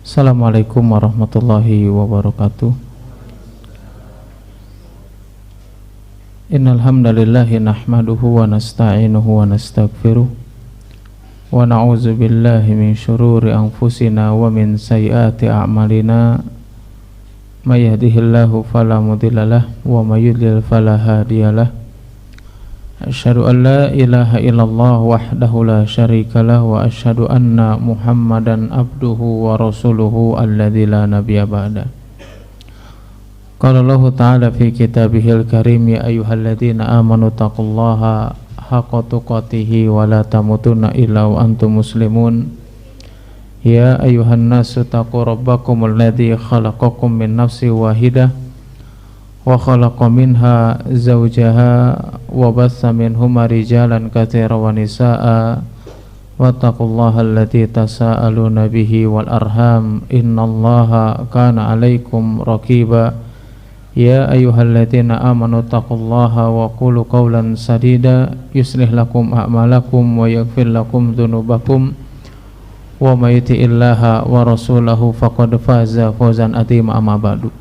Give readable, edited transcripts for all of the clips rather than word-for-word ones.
Assalamualaikum warahmatullahi wabarakatuh. Innal hamdalillahi nahmaduhu wa nasta'inuhu wa nastaghfiruh wa na'udzu billahi min syururi anfusina wa min sayyiati a'malina. May yahdihillahu fala mudhillalah wa may yudlil fala hadiyalah. Asyhadu an la ilaha illallah wahdahu la syarikalah wa asyhadu anna Muhammadan abduhu wa rasuluhu alladzi la nabiyya ba'da. Qala Allah ta'ala fi kitabihil karim, ya ayyuhalladzina amanu taqullaha haqqa tuqatih wa la tamutunna illa wa antum muslimun. Ya ayyuhan nasu taqu rabbakumul ladzi khalaqakum min nafsin wahidah wa khalaqa minha zawjaha wa batha minhuma rijalan katsiran wa nisaa'a wattaqullaha allati tasaaluna bihi wal arham innallaha kana 'alaikum raqiba. Ya ayyuhalladzina amanu taqullaha wa qulu qawlan sadida yuslih lakum a'malakum wa yaghfir lakum dzunubakum wa may yuti'illaha wa rasulahu faqad faza fawzan 'azima. Amma ba'du.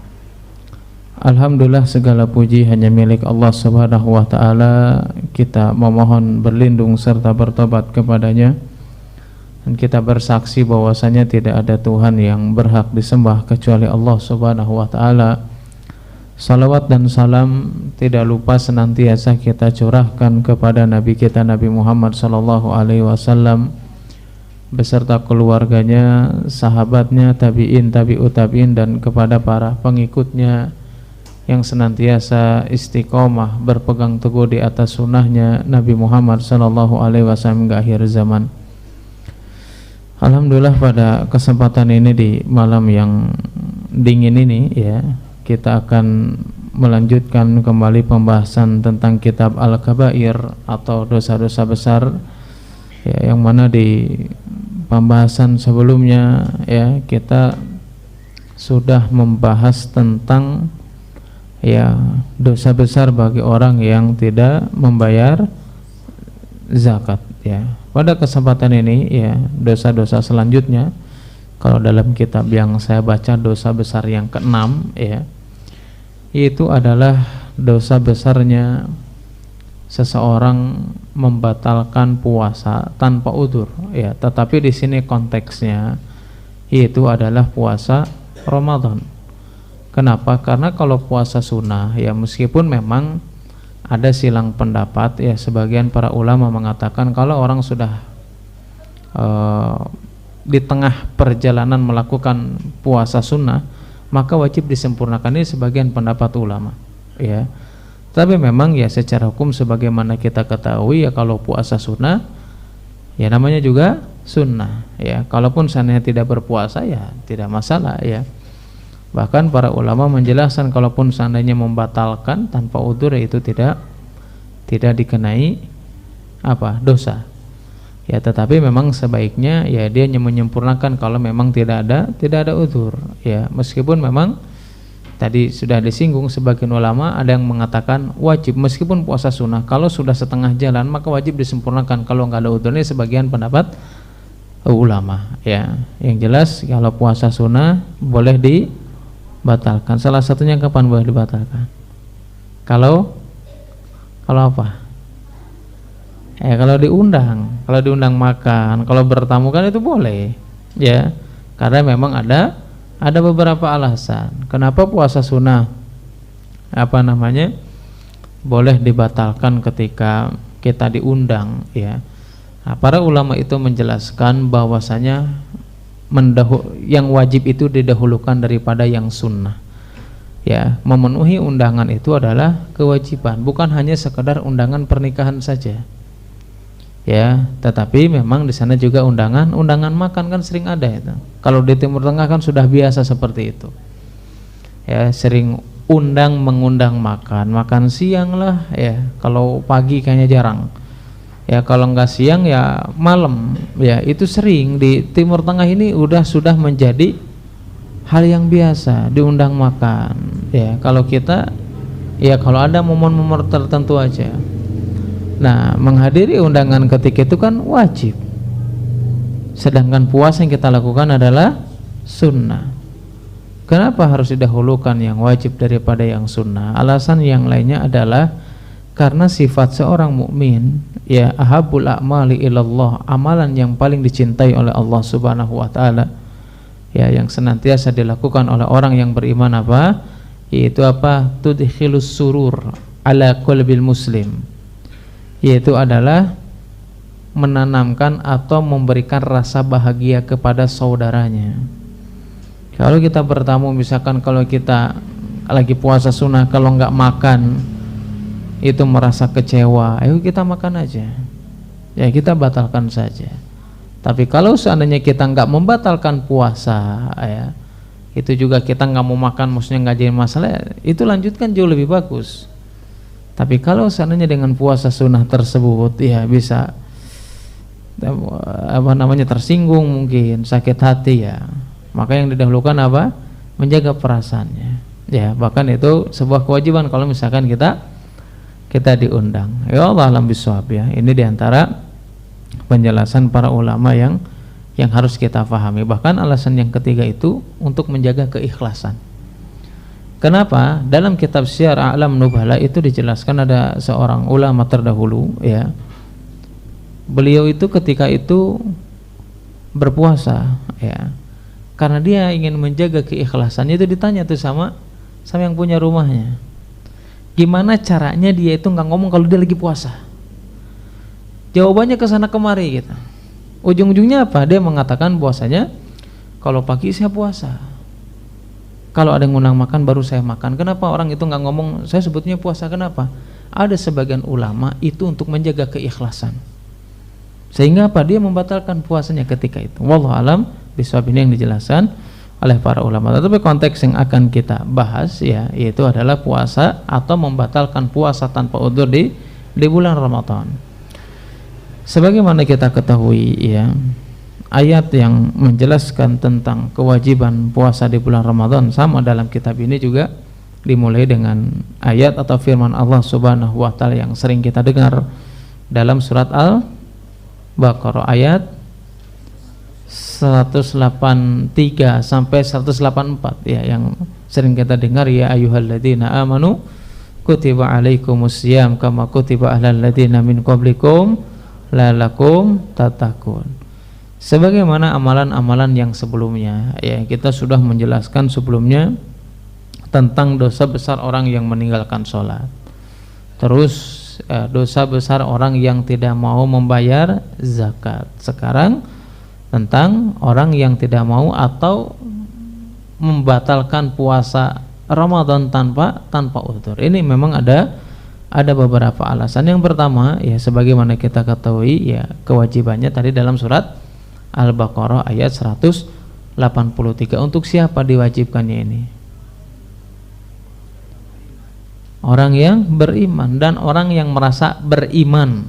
Alhamdulillah, segala puji hanya milik Allah Subhanahu wa ta'ala. Kita memohon berlindung serta bertobat kepadanya, dan kita bersaksi bahwasanya tidak ada Tuhan yang berhak disembah kecuali Allah Subhanahu wa ta'ala. Salawat dan salam tidak lupa senantiasa kita curahkan kepada Nabi kita Nabi Muhammad sallallahu alaihi wasallam beserta keluarganya, sahabatnya, tabi'in, tabi'ut tabi'in, dan kepada para pengikutnya yang senantiasa istiqomah berpegang teguh di atas sunnahnya Nabi Muhammad sallallahu alaihi wasallam hingga akhir zaman. Alhamdulillah, pada kesempatan ini di malam yang dingin ini ya, kita akan melanjutkan kembali pembahasan tentang kitab Al-Kabair atau dosa-dosa besar ya, yang mana di pembahasan sebelumnya ya kita sudah membahas tentang ya dosa besar bagi orang yang tidak membayar zakat ya. Pada kesempatan ini ya, dosa-dosa selanjutnya, kalau dalam kitab yang saya baca, dosa besar yang keenam ya, itu adalah dosa besarnya seseorang membatalkan puasa tanpa udzur ya, tetapi di sini konteksnya itu adalah puasa Ramadan. Kenapa? Karena kalau puasa sunnah ya, meskipun memang ada silang pendapat ya, sebagian para ulama mengatakan kalau orang sudah di tengah perjalanan melakukan puasa sunnah maka wajib disempurnakan. Ini sebagian pendapat ulama ya. Tapi memang ya secara hukum sebagaimana kita ketahui ya, kalau puasa sunnah ya namanya juga sunnah ya. Kalaupun seandainya tidak berpuasa ya tidak masalah ya. Bahkan para ulama menjelaskan kalaupun seandainya membatalkan tanpa udzur itu tidak dikenai dosa. Ya, tetapi memang sebaiknya ya dia menyempurnakan kalau memang tidak ada udzur. Ya, meskipun memang tadi sudah disinggung sebagian ulama ada yang mengatakan wajib meskipun puasa sunnah, kalau sudah setengah jalan maka wajib disempurnakan kalau nggak ada udzurnya, sebagian pendapat ulama. Ya, yang jelas kalau puasa sunnah boleh dibatalkan. Salah satunya kapan boleh dibatalkan? Kalau apa? Kalau diundang makan, kalau bertamu kan itu boleh ya, karena memang ada beberapa alasan kenapa puasa sunnah boleh dibatalkan ketika kita diundang ya. Nah, para ulama itu menjelaskan bahwasanya yang wajib itu didahulukan daripada yang sunnah ya. Memenuhi undangan itu adalah kewajiban, bukan hanya sekedar undangan pernikahan saja ya, tetapi memang di sana juga undangan makan kan sering ada itu. Kalau di Timur Tengah kan sudah biasa seperti itu ya, sering mengundang makan siang lah ya, kalau pagi kayaknya jarang ya, kalau enggak siang ya malam ya, itu sering di Timur Tengah ini sudah menjadi hal yang biasa diundang makan ya. Kalau kita ya kalau ada momen-momen tertentu aja. Nah, menghadiri undangan ketika itu kan wajib. Sedangkan puasa yang kita lakukan adalah sunnah. Kenapa harus didahulukan yang wajib daripada yang sunnah? Alasan yang lainnya adalah karena sifat seorang mukmin, ya, ahabul a'mali ilallah, amalan yang paling dicintai oleh Allah Subhanahu wa taala, ya, yang senantiasa dilakukan oleh orang yang beriman apa? Yaitu apa? Tudkhilus surur ala qalbil muslim, yaitu adalah menanamkan atau memberikan rasa bahagia kepada saudaranya. Kalau kita bertamu, misalkan kalau kita lagi puasa sunnah, kalau nggak makan itu merasa kecewa, ayo kita makan aja, ya kita batalkan saja. Tapi kalau seandainya kita nggak membatalkan puasa, ya, itu juga kita nggak mau makan, maksudnya nggak jadi masalah, itu lanjutkan jauh lebih bagus. Tapi kalau seandainya dengan puasa sunnah tersebut, ya bisa tersinggung, mungkin sakit hati, ya, maka yang didahulukan apa? Menjaga perasaannya, ya. Bahkan itu sebuah kewajiban kalau misalkan kita diundang. Ya Allah alam bisawab, ya. Ini diantara penjelasan para ulama yang harus kita pahami. Bahkan alasan yang ketiga itu untuk menjaga keikhlasan. Kenapa? Dalam kitab Syiar A'lam Nubala itu dijelaskan ada seorang ulama terdahulu, ya. Beliau itu ketika itu berpuasa, ya. Karena dia ingin menjaga keikhlasannya, itu ditanya tuh sama yang punya rumahnya. Gimana caranya dia itu nggak ngomong kalau dia lagi puasa? Jawabannya kesana kemari gitu. Ujung-ujungnya apa? Dia mengatakan puasanya kalau pagi saya puasa, kalau ada yang ngundang makan baru saya makan. Kenapa orang itu nggak ngomong saya sebutnya puasa? Kenapa? Ada sebagian ulama itu untuk menjaga keikhlasan, sehingga apa? Dia membatalkan puasanya ketika itu. Wallahu alam bisawab, ini yang dijelaskan oleh para ulama. Tetapi konteks yang akan kita bahas, ya, yaitu adalah puasa atau membatalkan puasa tanpa udzur di bulan Ramadan. Sebagaimana kita ketahui, ya, ayat yang menjelaskan tentang kewajiban puasa di bulan Ramadan sama dalam kitab ini juga dimulai dengan ayat atau firman Allah Subhanahu wa taala yang sering kita dengar dalam surat Al-Baqarah ayat 183 sampai 184, ya, yang sering kita dengar, ya ayyuhalladzina amanu kutiba alaikumusiyam kama kutiba alal ladzina min qablikum la'allakum tattaqun. Sebagaimana amalan-amalan yang sebelumnya, ya, kita sudah menjelaskan sebelumnya tentang dosa besar orang yang meninggalkan sholat, terus dosa besar orang yang tidak mau membayar zakat. Sekarang tentang orang yang tidak mau atau membatalkan puasa Ramadan tanpa udzur. Ini memang ada beberapa alasan. Yang pertama, ya, sebagaimana kita ketahui, ya, kewajibannya tadi dalam surat Al-Baqarah ayat 183. Untuk siapa diwajibkannya ini? Orang yang beriman dan orang yang merasa beriman,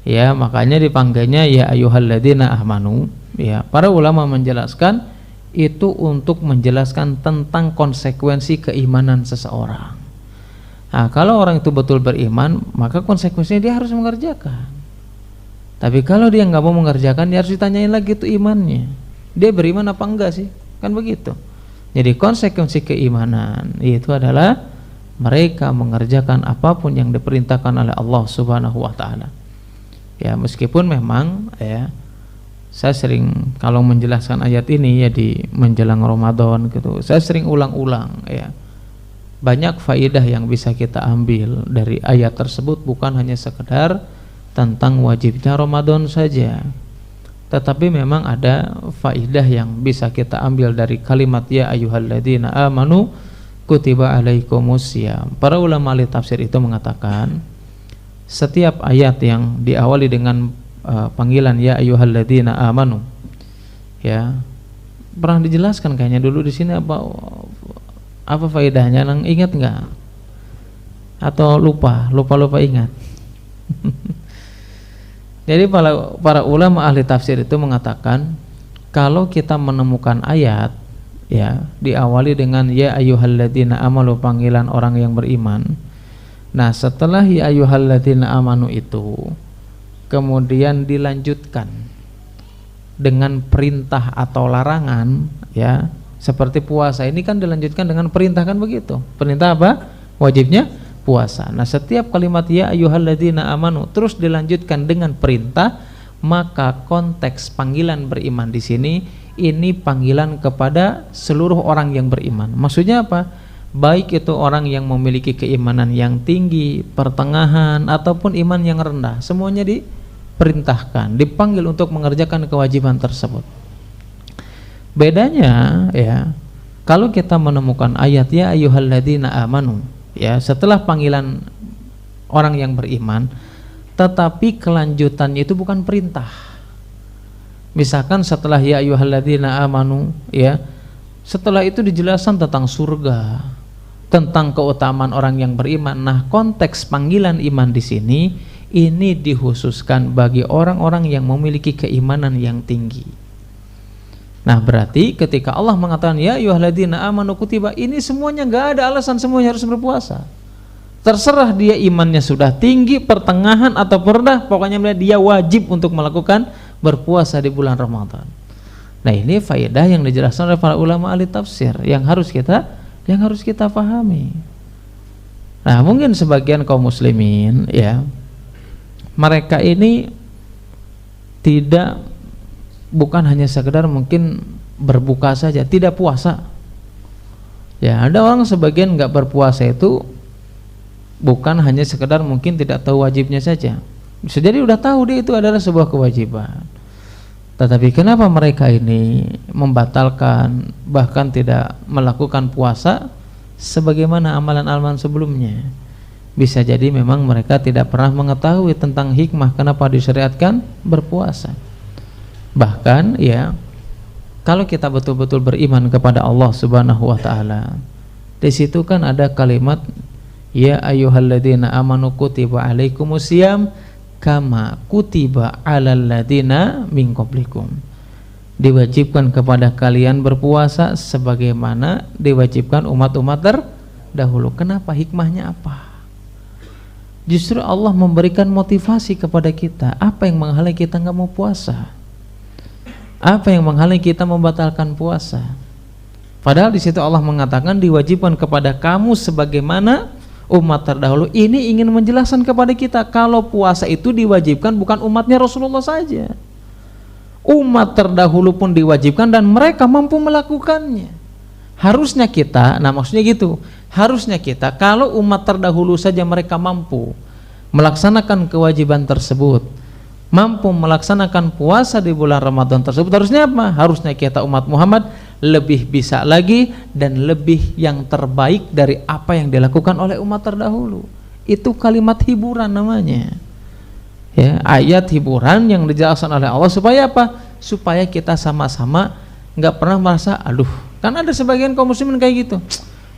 ya, makanya dipanggilnya ya ayyuhalladzina amanu, ya. Para ulama menjelaskan itu untuk menjelaskan tentang konsekuensi keimanan seseorang. Nah, kalau orang itu betul beriman, maka konsekuensinya dia harus mengerjakan. Tapi kalau dia nggak mau mengerjakan, dia harus ditanyain lagi itu imannya, dia beriman apa enggak sih, kan begitu. Jadi konsekuensi keimanan itu adalah mereka mengerjakan apapun yang diperintahkan oleh Allah Subhanahu wa taala. Ya, meskipun memang, ya, saya sering kalau menjelaskan ayat ini, ya, di menjelang Ramadan gitu, saya sering ulang-ulang, ya. Banyak faedah yang bisa kita ambil dari ayat tersebut, bukan hanya sekedar tentang wajibnya Ramadan saja, tetapi memang ada faedah yang bisa kita ambil dari kalimat ya ayyuhalladzina amanu kutiba alaikumusiyam. Para ulama ahli tafsir itu mengatakan setiap ayat yang diawali dengan panggilan ya ayyuhalladzina amanu, ya, pernah dijelaskan kayaknya dulu di sini apa faedahnya, nang ingat nggak? Atau lupa ingat? Jadi para ulama ahli tafsir itu mengatakan kalau kita menemukan ayat, ya, diawali dengan ya ayyuhalladzina amanu, panggilan orang yang beriman. Nah, setelah ya ayyuhalladzina amanu itu kemudian dilanjutkan dengan perintah atau larangan, ya, seperti puasa ini kan dilanjutkan dengan perintah, kan begitu. Perintah apa? Wajibnya puasa. Nah, setiap kalimat ya ayyuhalladzina amanu terus dilanjutkan dengan perintah, maka konteks panggilan beriman di sini ini panggilan kepada seluruh orang yang beriman. Maksudnya apa? Baik itu orang yang memiliki keimanan yang tinggi, pertengahan, ataupun iman yang rendah, semuanya diperintahkan, dipanggil untuk mengerjakan kewajiban tersebut. Bedanya, ya, kalau kita menemukan ayat ya ayyuhalladzina amanu, ya, setelah panggilan orang yang beriman, tetapi kelanjutannya itu bukan perintah. Misalkan setelah ya ayyuhalladzina amanu, ya, setelah itu dijelaskan tentang surga, tentang keutamaan orang yang beriman. Nah, konteks panggilan iman di sini ini dikhususkan bagi orang-orang yang memiliki keimanan yang tinggi. Nah, berarti ketika Allah mengatakan ya ayyuhalladzina amanu kutiba, ini semuanya nggak ada alasan semuanya harus berpuasa. Terserah dia imannya sudah tinggi, pertengahan atau rendah, pokoknya dia wajib untuk melakukan berpuasa di bulan Ramadan. Nah, ini faedah yang dijelaskan oleh para ulama ahli tafsir yang harus kita pahami. Nah, mungkin sebagian kaum muslimin, ya, mereka ini bukan hanya sekedar mungkin berbuka saja, tidak puasa. Ya, ada orang sebagian nggak berpuasa itu bukan hanya sekedar mungkin tidak tahu wajibnya saja. Bisa jadi udah tahu dia itu adalah sebuah kewajiban. Tetapi kenapa mereka ini membatalkan, bahkan tidak melakukan puasa sebagaimana amalan-amalan sebelumnya? Bisa jadi memang mereka tidak pernah mengetahui tentang hikmah kenapa disyariatkan berpuasa. Bahkan, ya, kalau kita betul-betul beriman kepada Allah Subhanahu wa taala, di situ kan ada kalimat ya ayyuhalladzina amanu kutiba alaikumusiyam kama kutiba alal ladzina min qablikum. Diwajibkan kepada kalian berpuasa sebagaimana diwajibkan umat-umat terdahulu. Kenapa? Hikmahnya apa? Justru Allah memberikan motivasi kepada kita. Apa yang menghalangi kita nggak mau puasa? Apa yang menghalangi kita membatalkan puasa? Padahal di situ Allah mengatakan diwajibkan kepada kamu sebagaimana umat terdahulu. Ini ingin menjelaskan kepada kita kalau puasa itu diwajibkan bukan umatnya Rasulullah saja. Umat terdahulu pun diwajibkan dan mereka mampu melakukannya. Harusnya kita, nah maksudnya gitu, harusnya kita kalau umat terdahulu saja mereka mampu melaksanakan kewajiban tersebut, mampu melaksanakan puasa di bulan Ramadan tersebut, harusnya apa? Harusnya kita umat Muhammad lebih bisa lagi dan lebih yang terbaik dari apa yang dilakukan oleh umat terdahulu. Itu kalimat hiburan namanya, ya, ayat hiburan yang dijelaskan oleh Allah supaya apa? Supaya kita sama-sama nggak pernah merasa aduh, kan ada sebagian kaum muslimin kayak gitu,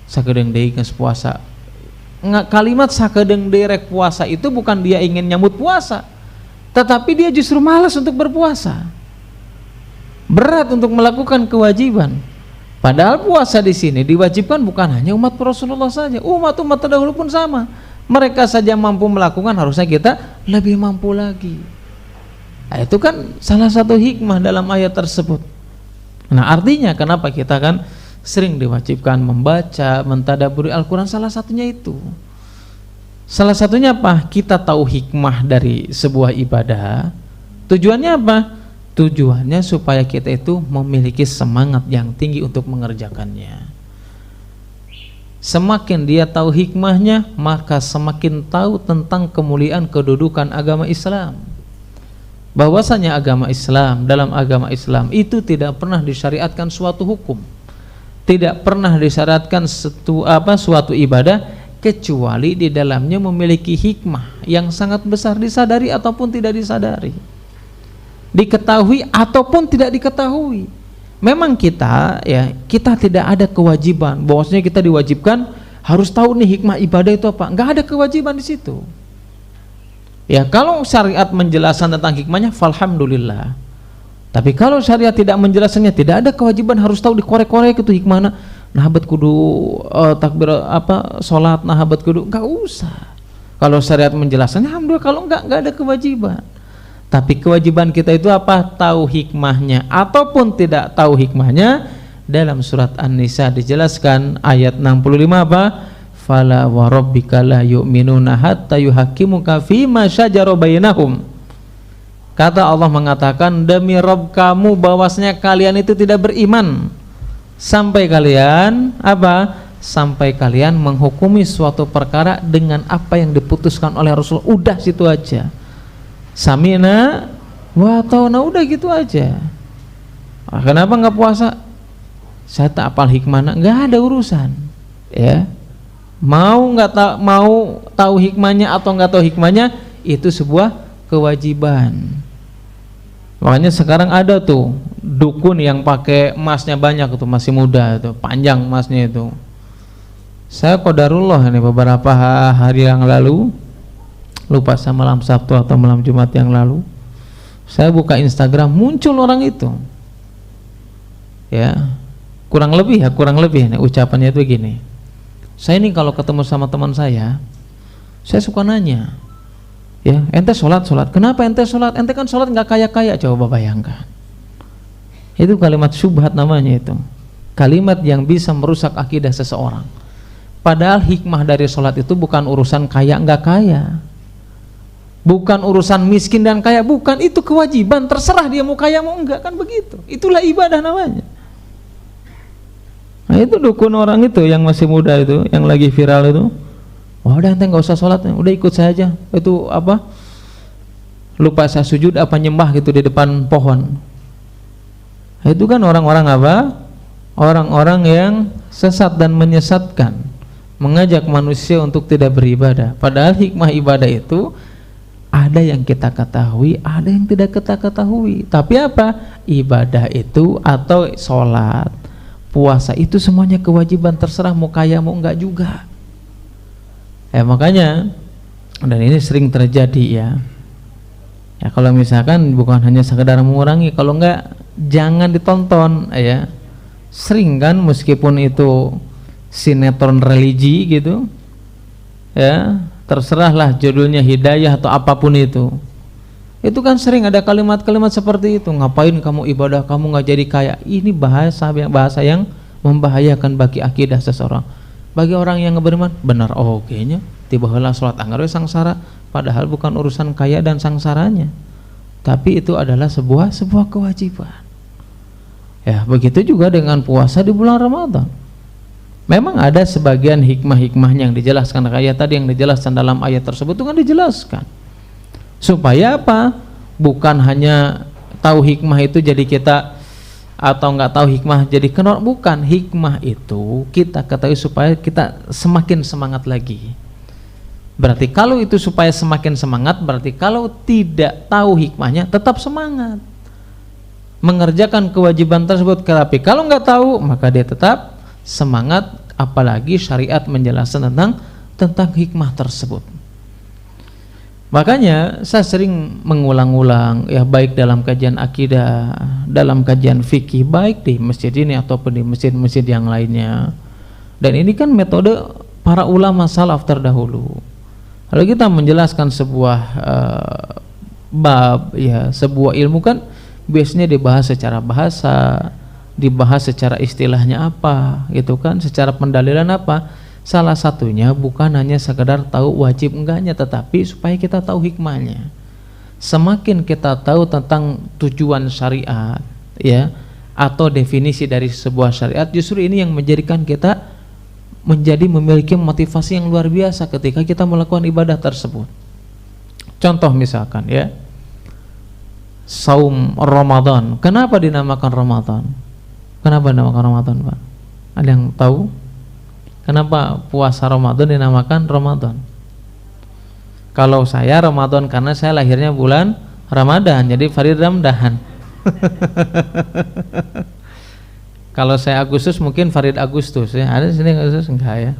sakedeng deui geus puasa. Kalimat sakedeng deui rek puasa itu bukan dia ingin nyambut puasa, tetapi dia justru malas untuk berpuasa, berat untuk melakukan kewajiban. Padahal puasa di sini diwajibkan bukan hanya umat Rasulullah saja, umat-umat terdahulu pun sama. Mereka saja mampu melakukan, harusnya kita lebih mampu lagi. Nah, itu kan salah satu hikmah dalam ayat tersebut. Nah, artinya kenapa kita kan sering diwajibkan membaca, mentadabburi Al-Quran, salah satunya itu. Salah satunya apa? Kita tahu hikmah dari sebuah ibadah. Tujuannya apa? Tujuannya supaya kita itu memiliki semangat yang tinggi untuk mengerjakannya. Semakin dia tahu hikmahnya, maka semakin tahu tentang kemuliaan kedudukan agama Islam. Bahwasanya agama Islam, dalam agama Islam itu tidak pernah disyariatkan suatu hukum, tidak pernah disyariatkan suatu ibadah kecuali di dalamnya memiliki hikmah yang sangat besar, disadari ataupun tidak disadari, diketahui ataupun tidak diketahui. Memang kita, ya, kita tidak ada kewajiban bahwasanya kita diwajibkan harus tahu nih hikmah ibadah itu apa. Enggak ada kewajiban di situ. Ya, kalau syariat menjelaskan tentang hikmahnya, alhamdulillah. Tapi kalau syariat tidak menjelaskannya, tidak ada kewajiban harus tahu dikorek-korek itu hikmahnya. Nah, habat kudu takbir salat, nah habat kudu, enggak usah. Kalau syariat menjelaskannya, alhamdulillah. Kalau enggak ada kewajiban. Tapi kewajiban kita itu apa? Tahu hikmahnya. Ataupun tidak tahu hikmahnya, dalam surat An-Nisa dijelaskan ayat 65 apa? Fala wa rabbika la yu'minuna hatta yuhaqqimuka fima syajara bainahum. Kata Allah mengatakan, demi Rabb kamu bahwasanya kalian itu tidak beriman sampai kalian apa? Sampai kalian menghukumi suatu perkara dengan apa yang diputuskan oleh Rasul. Udah situ aja. Samina wa ta'na, udah gitu aja. Kenapa nggak puasa? Saya tak apal hikmahnya, nggak ada urusan. Ya, mau tahu hikmahnya atau nggak tahu hikmahnya, itu sebuah kewajiban. Makanya sekarang ada tuh dukun yang pakai emasnya banyak, tuh masih muda tuh, panjang emasnya itu. Saya qadarullah ini beberapa hari yang lalu, lupa saya malam Sabtu atau malam Jumat yang lalu, saya buka Instagram, muncul orang itu. Ya, kurang lebih nih, ucapannya itu gini. Saya ini kalau ketemu sama teman saya suka nanya, ya, ente sholat, kenapa ente sholat? Ente kan sholat nggak kaya-kaya. Coba bayangkan, itu kalimat syubhat namanya itu, kalimat yang bisa merusak akidah seseorang. Padahal hikmah dari sholat itu bukan urusan kaya nggak kaya, bukan urusan miskin dan kaya, bukan, itu kewajiban, terserah dia mau kaya mau enggak, kan begitu. Itulah ibadah namanya. Nah, itu dukun orang itu yang masih muda itu, yang lagi viral itu. Wah, udah ente nggak usah sholat, udah ikut saya aja. Itu apa? Lupa saya sujud apa nyembah gitu di depan pohon. Nah, itu kan orang-orang apa? Orang-orang yang sesat dan menyesatkan, mengajak manusia untuk tidak beribadah. Padahal hikmah ibadah itu ada yang kita ketahui, ada yang tidak kita ketahui. Tapi apa? Ibadah itu atau sholat, puasa itu semuanya kewajiban, terserah mau kaya mau enggak juga. Makanya, dan ini sering terjadi ya. Ya, kalau misalkan bukan hanya sekedar mengurangi, kalau enggak jangan ditonton ya. Sering kan, meskipun itu sinetron religi gitu ya, terserahlah judulnya hidayah atau apapun itu kan sering ada kalimat-kalimat seperti itu. Ngapain kamu ibadah, kamu nggak jadi kaya. Ini bahasa yang membahayakan bagi akidah seseorang. Bagi orang yang beriman, benar, oh kayaknya tiba-tiba sholat anggar sangsara, padahal bukan urusan kaya dan sangsaranya, tapi itu adalah sebuah kewajiban. Ya, begitu juga dengan puasa di bulan Ramadan. Memang ada sebagian hikmah-hikmahnya yang dijelaskan, kayak tadi yang dijelaskan dalam ayat tersebut itu kan dijelaskan supaya apa? Bukan hanya tahu hikmah itu jadi kita, atau nggak tahu hikmah jadi kenor, bukan. Hikmah itu kita ketahui supaya kita semakin semangat lagi. Berarti kalau itu supaya semakin semangat, berarti kalau tidak tahu hikmahnya tetap semangat mengerjakan kewajiban tersebut. Tapi kalau nggak tahu, maka dia tetap semangat, apalagi syariat menjelaskan tentang hikmah tersebut. Makanya saya sering mengulang-ulang ya, baik dalam kajian akidah, dalam kajian fikih, baik di masjid ini ataupun di masjid-masjid yang lainnya. Dan ini kan metode para ulama salaf terdahulu. Kalau kita menjelaskan sebuah bab ya, sebuah ilmu kan biasanya dibahas secara bahasa, dibahas secara istilahnya apa gitu kan, secara pendalilan apa. Salah satunya bukan hanya sekedar tahu wajib enggaknya, tetapi supaya kita tahu hikmahnya. Semakin kita tahu tentang tujuan syariat ya, atau definisi dari sebuah syariat, justru ini yang menjadikan kita menjadi memiliki motivasi yang luar biasa ketika kita melakukan ibadah tersebut. Contoh misalkan ya, saum Ramadan. Kenapa dinamakan Ramadan? Kenapa dinamakan Ramadan, Pak? Ada yang tahu? Kenapa puasa Ramadan dinamakan Ramadan? Kalau saya Ramadan karena saya lahirnya bulan Ramadan, jadi Farid Ramdahan. Kalau saya Agustus mungkin Farid Agustus ya. Ada di sini Agustus enggak ya?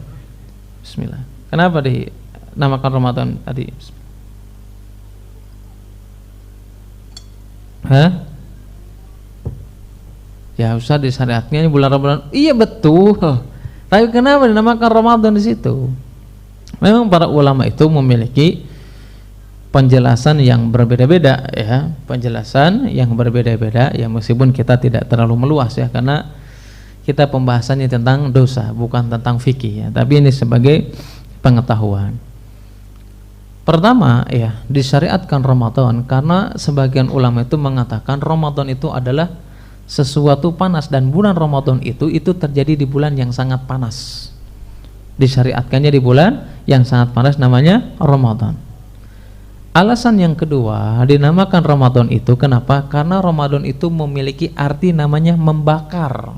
Bismillah. Kenapa dinamakan Ramadan tadi? Hah? Ya usah disyariatnya ini bulan Ramadan. Iya betul. Tapi kenapa dinamakan Ramadan di situ? Memang para ulama itu memiliki penjelasan yang berbeda-beda ya, penjelasan yang berbeda-beda ya, meskipun kita tidak terlalu meluas ya, karena kita pembahasannya tentang dosa bukan tentang fikih ya, tapi ini sebagai pengetahuan. Pertama ya, disyariatkan Ramadan karena sebagian ulama itu mengatakan Ramadan itu adalah sesuatu panas, dan bulan Ramadan itu terjadi di bulan yang sangat panas. Disyariatkannya di bulan yang sangat panas, namanya Ramadan. Alasan yang kedua dinamakan Ramadan itu kenapa? Karena Ramadan itu memiliki arti namanya membakar.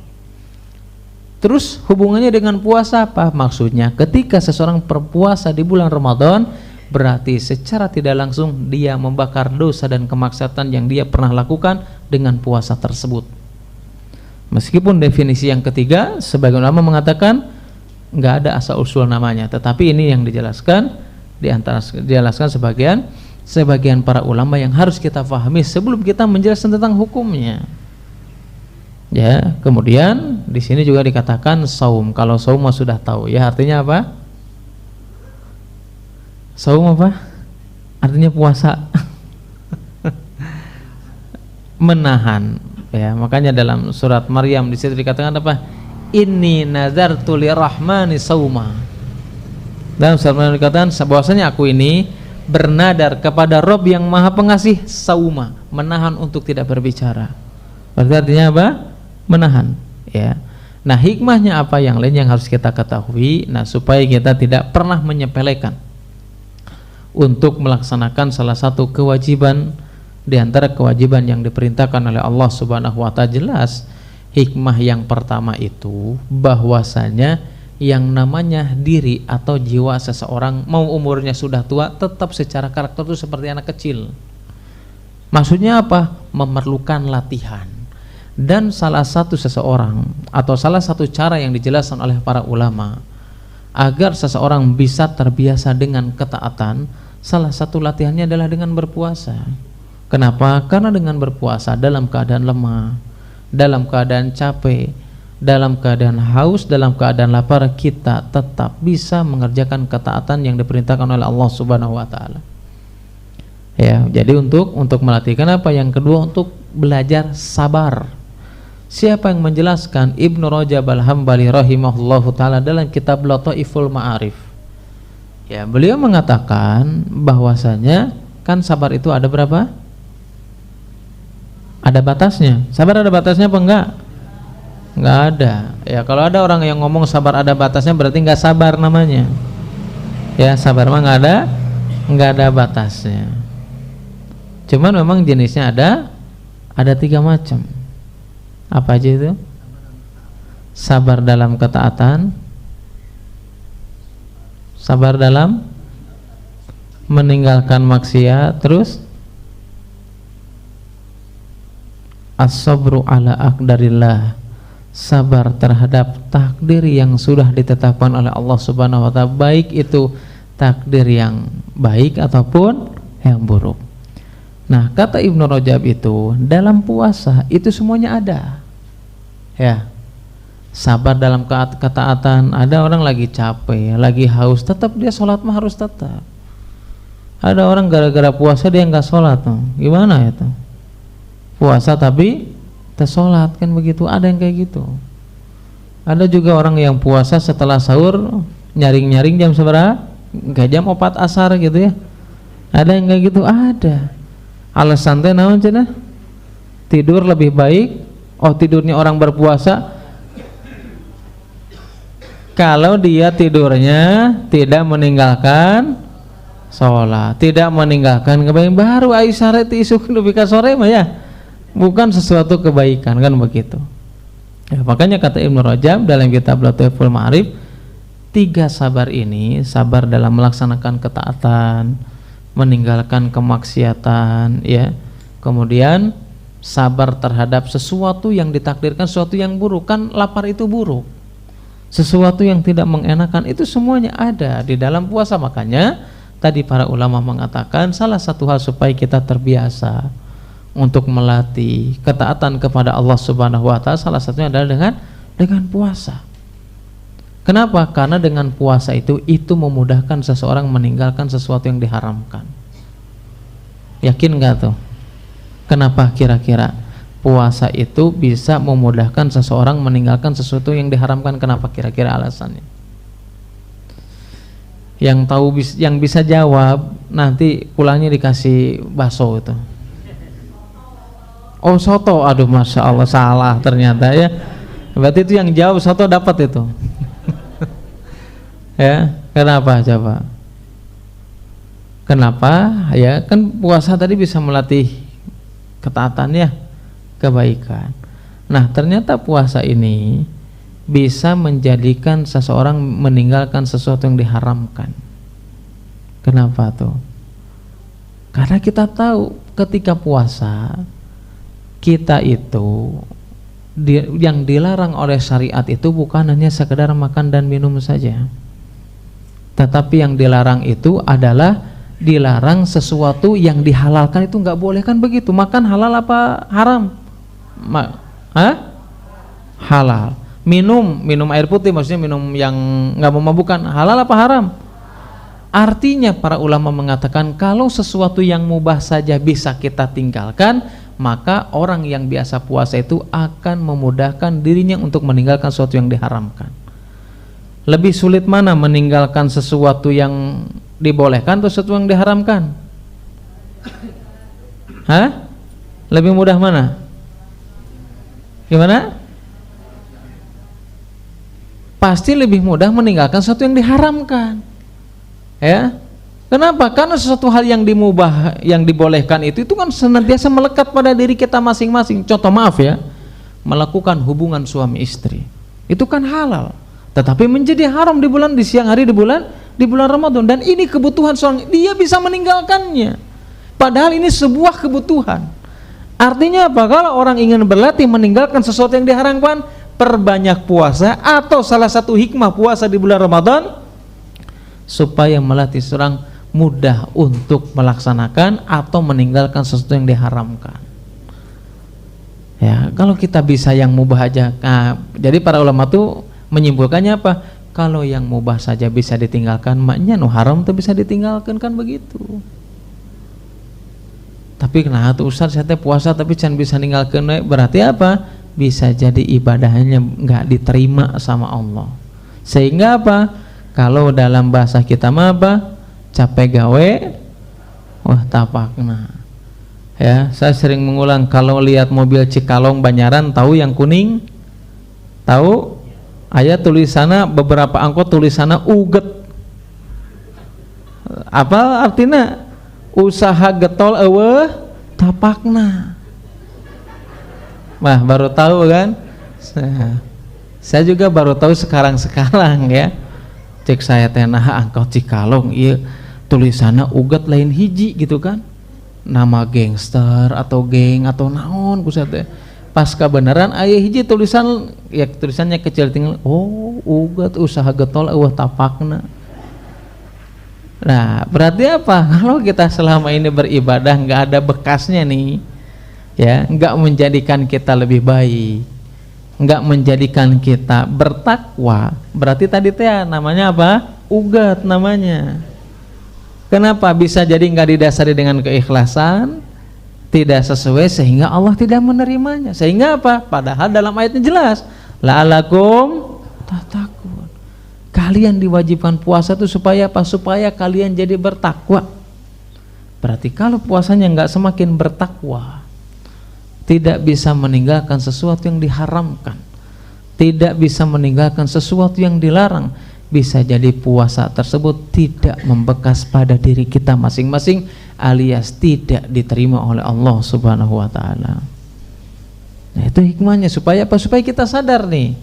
Terus hubungannya dengan puasa apa? Maksudnya ketika seseorang berpuasa di bulan Ramadan, berarti secara tidak langsung dia membakar dosa dan kemaksiatan yang dia pernah lakukan dengan puasa tersebut. Meskipun definisi yang ketiga sebagian ulama mengatakan nggak ada asal usul namanya, tetapi ini yang dijelaskan dijelaskan sebagian para ulama yang harus kita pahami sebelum kita menjelaskan tentang hukumnya. Ya, kemudian di sini juga dikatakan saum. Kalau saum sudah tahu ya, artinya apa? Saum apa? Artinya puasa. Menahan ya, makanya dalam surat Maryam di situ dikatakan apa? Inni nazartu lirahmani sauma. Dalam surat Maryam dikatakan bahwasanya aku ini bernadar kepada Rob yang Maha Pengasih, sauma, menahan untuk tidak berbicara. Berarti artinya apa? Menahan ya. Nah, hikmahnya apa yang lain yang harus kita ketahui, nah supaya kita tidak pernah menyepelekan untuk melaksanakan salah satu kewajiban di antara kewajiban yang diperintahkan oleh Allah Subhanahu wa taala. Jelas hikmah yang pertama itu bahwasanya yang namanya diri atau jiwa seseorang mau umurnya sudah tua tetap secara karakter itu seperti anak kecil. Maksudnya apa? Memerlukan latihan. Dan salah satu seseorang atau salah satu cara yang dijelaskan oleh para ulama agar seseorang bisa terbiasa dengan ketaatan, salah satu latihannya adalah dengan berpuasa. Kenapa? Karena dengan berpuasa dalam keadaan lemah, dalam keadaan capek, dalam keadaan haus, dalam keadaan lapar, kita tetap bisa mengerjakan ketaatan yang diperintahkan oleh Allah Subhanahu wa taala. Ya, jadi untuk melatihkan apa? Yang kedua, untuk belajar sabar. Siapa yang menjelaskan? Ibnu Rajab Al-Hambali rahimahullahu taala dalam kitab Lataiful Ma'arif. Ya, beliau mengatakan bahwasanya kan sabar itu ada berapa? Ada batasnya. Sabar ada batasnya apa enggak? Enggak ada. Ya, kalau ada orang yang ngomong sabar ada batasnya berarti enggak sabar namanya. Ya, sabar mah enggak ada batasnya. Cuman memang jenisnya ada 3 macam. Apa aja itu? Sabar dalam ketaatan, sabar dalam meninggalkan maksiat, terus as-sabru ala aqdarillah, sabar terhadap takdir yang sudah ditetapkan oleh Allah Subhanahu wa taala, baik itu takdir yang baik ataupun yang buruk. Nah, kata Ibnu Rajab itu dalam puasa itu semuanya ada. Ya. Sabar dalam ketaatan. Ada orang lagi capek, lagi haus, tetap dia sholat mah harus tetap. Ada orang gara-gara puasa dia nggak sholat tuh. Gimana itu? Puasa tapi tersolat kan begitu, ada yang kayak gitu. Ada juga orang yang puasa setelah sahur nyaring-nyaring jam seberapa? Kayak jam 4 asar gitu ya. Ada yang kayak gitu, ada. Alasan teh naon cenah? Tidur lebih baik. Oh, tidurnya orang berpuasa kalau dia tidurnya tidak meninggalkan sholat, tidak meninggalkan kebaikan. Baru Aisyah itu isu lebih ke sore mah ya, bukan sesuatu kebaikan kan begitu ya. Makanya kata Ibnu Rajab dalam kitab Lataiful Ma'arif, 3 sabar ini, sabar dalam melaksanakan ketaatan, meninggalkan kemaksiatan ya, kemudian sabar terhadap sesuatu yang ditakdirkan, sesuatu yang buruk. Kan lapar itu buruk, sesuatu yang tidak mengenakan itu semuanya ada di dalam puasa. Makanya tadi para ulama mengatakan salah satu hal supaya kita terbiasa untuk melatih ketaatan kepada Allah Subhanahu wa taala, salah satunya adalah dengan puasa. Kenapa? Karena dengan puasa itu memudahkan seseorang meninggalkan sesuatu yang diharamkan. Yakin nggak tuh? Kenapa kira-kira puasa itu bisa memudahkan seseorang meninggalkan sesuatu yang diharamkan? Kenapa kira-kira alasannya? Yang tahu, yang bisa jawab nanti pulangnya dikasih bakso itu. Oh, soto. Aduh, masya Allah, salah ternyata ya. Berarti itu yang jawab soto dapat itu. Ya, kenapa coba? Kenapa? Ya kan puasa tadi bisa melatih ketaatan ya, kebaikan. Nah, ternyata puasa ini bisa menjadikan seseorang meninggalkan sesuatu yang diharamkan. Kenapa tuh? Karena kita tahu ketika puasa kita itu yang dilarang oleh syariat itu bukan hanya sekedar makan dan minum saja, tetapi yang dilarang itu adalah dilarang sesuatu yang dihalalkan. Itu nggak boleh, kan begitu? Makan halal apa haram? Halal. Minum air putih, maksudnya minum yang nggak memabukkan, halal apa haram? Artinya para ulama mengatakan kalau sesuatu yang mubah saja bisa kita tinggalkan, maka orang yang biasa puasa itu akan memudahkan dirinya untuk meninggalkan sesuatu yang diharamkan. Lebih sulit mana meninggalkan sesuatu yang dibolehkan atau sesuatu yang diharamkan? Lebih mudah mana? Gimana? Pasti lebih mudah meninggalkan sesuatu yang diharamkan. Ya. Kenapa? Karena sesuatu hal yang dimubah, yang dibolehkan itu kan senantiasa melekat pada diri kita masing-masing. Contoh, maaf ya, melakukan hubungan suami istri itu kan halal, tetapi menjadi haram di siang hari di bulan Ramadan, dan ini kebutuhan seorang, dia bisa meninggalkannya padahal ini sebuah kebutuhan. Artinya apa? Kalau orang ingin berlatih meninggalkan sesuatu yang diharamkan, perbanyak puasa, atau salah satu hikmah puasa di bulan Ramadan supaya melatih seorang mudah untuk melaksanakan atau meninggalkan sesuatu yang diharamkan. Ya, kalau kita bisa yang mubah aja. Nah, jadi para ulama tuh menyimpulkannya apa? Kalau yang mubah saja bisa ditinggalkan, maknya nu haram tuh bisa ditinggalkan, kan begitu. Tapi kenapa tuh Ustaz, saya puasa tapi jangan bisa ninggalkan? Berarti apa? Bisa jadi ibadahnya nggak diterima sama Allah. Sehingga apa? Kalau dalam bahasa kita mah apa? Capek gawe, wah tapakna. Ya, saya sering mengulang, kalau lihat mobil Cikalong Banyaran, tahu yang kuning? Tahu? Aya tulisannya, beberapa angkot tulisannya uget. Apa artinya? Usaha getol eueuh tapakna. Wah, baru tahu kan? Saya juga baru tahu sekarang ya. Cek saya tenah angkot Cikalong, iya tulisannya uget lain hiji gitu kan, nama gangster atau geng atau naon kusate. Pas kebenaran aya hiji tulisan, ya tulisannya kecil tinggal, oh uget usaha getol eueuh tapakna. Nah, berarti apa? Kalau kita selama ini beribadah nggak ada bekasnya nih, ya, nggak menjadikan kita lebih baik, nggak menjadikan kita bertakwa, berarti tadi teh namanya apa? Ugat namanya. Kenapa? Bisa jadi nggak didasari dengan keikhlasan, tidak sesuai, sehingga Allah tidak menerimanya. Sehingga apa? Padahal dalam ayatnya jelas, la'alakum tattaqun. Kalian diwajibkan puasa itu supaya apa? Supaya kalian jadi bertakwa. Berarti kalau puasanya nggak semakin bertakwa, tidak bisa meninggalkan sesuatu yang diharamkan, tidak bisa meninggalkan sesuatu yang dilarang, bisa jadi puasa tersebut tidak membekas pada diri kita masing-masing, alias tidak diterima oleh Allah Subhanahu wa taala. Nah, itu hikmahnya supaya apa? Supaya kita sadar nih.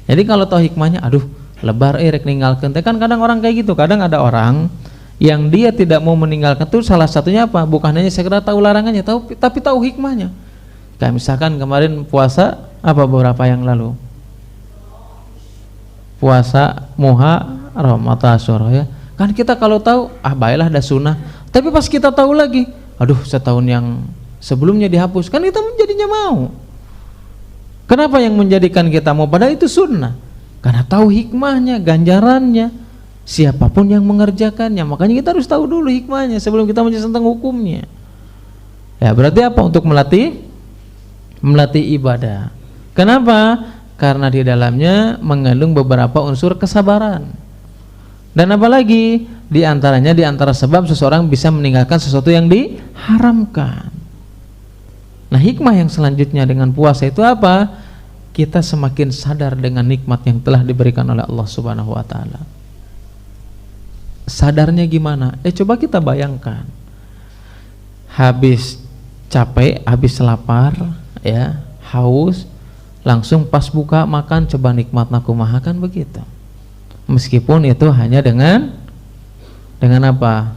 Jadi kalau tahu hikmahnya, aduh lebar rek ninggalkeun teh, kan kadang orang kayak gitu. Kadang ada orang yang dia tidak mau meninggalkan itu salah satunya apa? Bukan hanya sekedar tahu larangannya, tapi tahu hikmahnya. Kayak misalkan kemarin puasa apa beberapa yang lalu, puasa Muharram atau Asyura ya, kan kita kalau tahu baiklah dah sunnah, tapi pas kita tahu lagi, aduh setahun yang sebelumnya dihapus, kan kita menjadinya mau. Kenapa yang menjadikan kita mau? Padahal itu sunnah, karena tahu hikmahnya, ganjarannya, siapapun yang mengerjakannya. Makanya kita harus tahu dulu hikmahnya sebelum kita menjelaskan tentang hukumnya. Ya, berarti apa? Untuk melatih ibadah. Kenapa? Karena di dalamnya mengandung beberapa unsur kesabaran. Dan apalagi di antara sebab seseorang bisa meninggalkan sesuatu yang diharamkan. Nah, hikmah yang selanjutnya dengan puasa itu apa? Kita semakin sadar dengan nikmat yang telah diberikan oleh Allah Subhanahu wa taala. Sadarnya gimana? Coba kita bayangkan. Habis capek, habis lapar, ya, haus, langsung pas buka makan, coba nikmat nakumaha, kan begitu. Meskipun itu hanya dengan apa?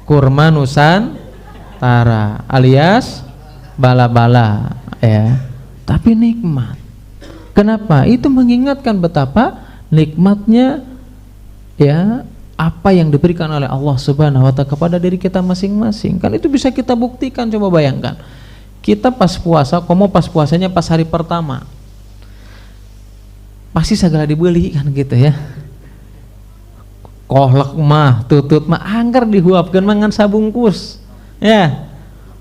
Kurma Nusantara alias bala-bala, ya. Tapi nikmat. Kenapa? Itu mengingatkan betapa nikmatnya, ya, apa yang diberikan oleh Allah Subhanahu wa taala kepada diri kita masing-masing. Kan itu bisa kita buktikan. Coba bayangkan. Kita pas puasa, pas puasanya pas hari pertama. Pasti segala dibeli kan gitu ya. Kohlek mah, tutut mah angker dihuapkeun mangan sabungkus. Ya.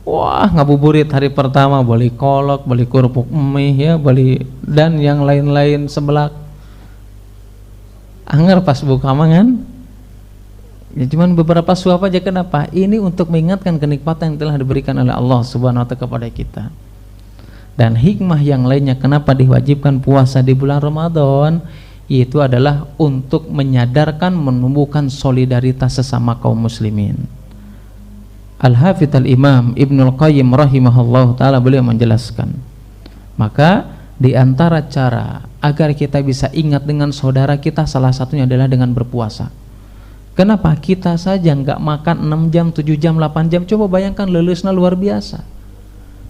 Wah, ngabuburit hari pertama beli kolak, beli kerupuk mie, ya, beli dan yang lain-lain sebelak. Angker pas buka mangan. Ya cuman beberapa suap aja. Kenapa? Ini untuk mengingatkan kenikmatan yang telah diberikan oleh Allah Subhanahu wa taala kepada kita. Dan hikmah yang lainnya kenapa diwajibkan puasa di bulan Ramadan, yaitu adalah untuk menyadarkan, menumbuhkan solidaritas sesama kaum muslimin. Al-Hafidz Al-Imam Ibnul Qayyim rahimahullah ta'ala beliau menjelaskan, maka di antara cara agar kita bisa ingat dengan saudara kita salah satunya adalah dengan berpuasa. Kenapa? Kita saja nggak makan 6 jam, 7 jam, 8 jam. Coba bayangkan lelusnya luar biasa.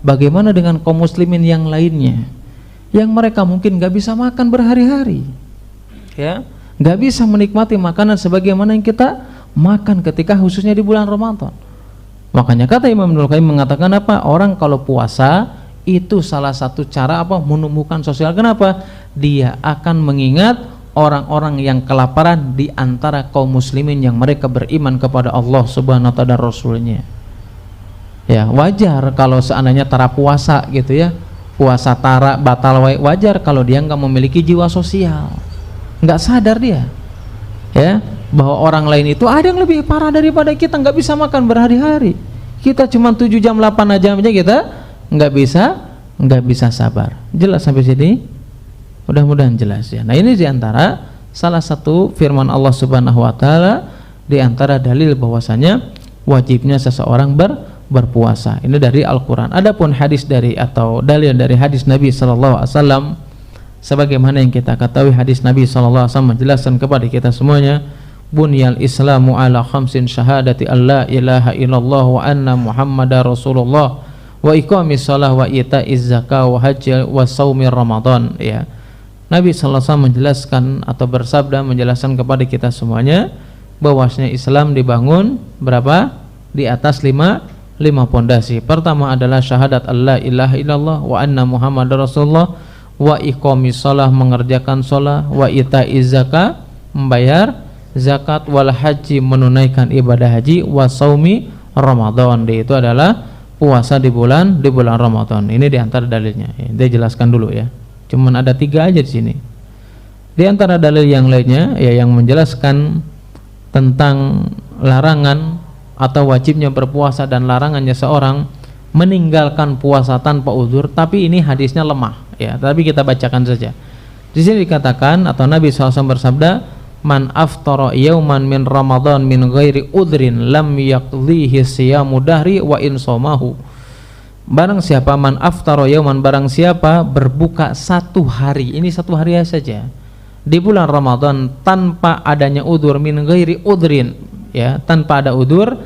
Bagaimana dengan kaum muslimin yang lainnya yang mereka mungkin nggak bisa makan berhari-hari, ya, nggak bisa menikmati makanan sebagaimana yang kita makan ketika khususnya di bulan Ramadan. Makanya kata Imam Ibnul Qayyim mengatakan apa? Orang kalau puasa itu salah satu cara apa? Menumbuhkan sosial. Kenapa? Dia akan mengingat orang-orang yang kelaparan di antara kaum muslimin yang mereka beriman kepada Allah Subhanahu wa taala dan Rasulnya. Ya, wajar kalau seandainya tara puasa gitu ya. Puasa tara batal, wajar kalau dia nggak memiliki jiwa sosial. Nggak sadar dia. Ya, bahwa orang lain itu ada yang lebih parah daripada kita, nggak bisa makan berhari-hari. Kita cuma 7 jam 8 jam aja kita nggak bisa sabar. Jelas sampai sini? Mudah-mudahan jelas ya. Nah, ini diantara salah satu firman Allah Subhanahu wa taala, diantara dalil bahwasanya wajibnya seseorang berpuasa. Ini dari Al-Qur'an. Adapun hadis dari atau dalil dari hadis Nabi sallallahu alaihi wasallam, sebagaimana yang kita ketahui hadis Nabi sallallahu alaihi wasallam menjelaskan kepada kita semuanya, bunyal islamu ala khamsin syahadati alla ilaha illallah wa anna muhammadar rasulullah wa iqamis shalah wa ita'iz zakah wa hajj wa shaumi ramadan, ya. Nabi sallallahu alaihi wasallam menjelaskan atau bersabda menjelaskan kepada kita semuanya bahwasanya Islam dibangun berapa? Di atas lima pondasi. Pertama adalah syahadat alla ilaha illallah wa anna muhammadar rasulullah wa iqamis shalah, mengerjakan shalah, wa ita'iz zakah, membayar zakat, wal haji, menunaikan ibadah haji, wa shaumi ramadan, itu adalah puasa di bulan Ramadan. Ini diantara dalilnya. Dia jelaskan dulu ya. Cuman ada 3 aja di sini. Di antara dalil yang lainnya ya yang menjelaskan tentang larangan atau wajibnya berpuasa dan larangannya seorang meninggalkan puasa tanpa uzur, tapi ini hadisnya lemah ya, tapi kita bacakan saja. Di sini dikatakan atau Nabi SAW bersabda, man aftara yauman min Ramadan min ghairi udrin lam yaqdhihi siyamu dahri wa in somahu. Barang siapa man aftara yauman, barang siapa berbuka 1 hari, ini 1 hari saja di bulan Ramadan tanpa adanya udur, min ghairi udrin, ya, tanpa ada udur,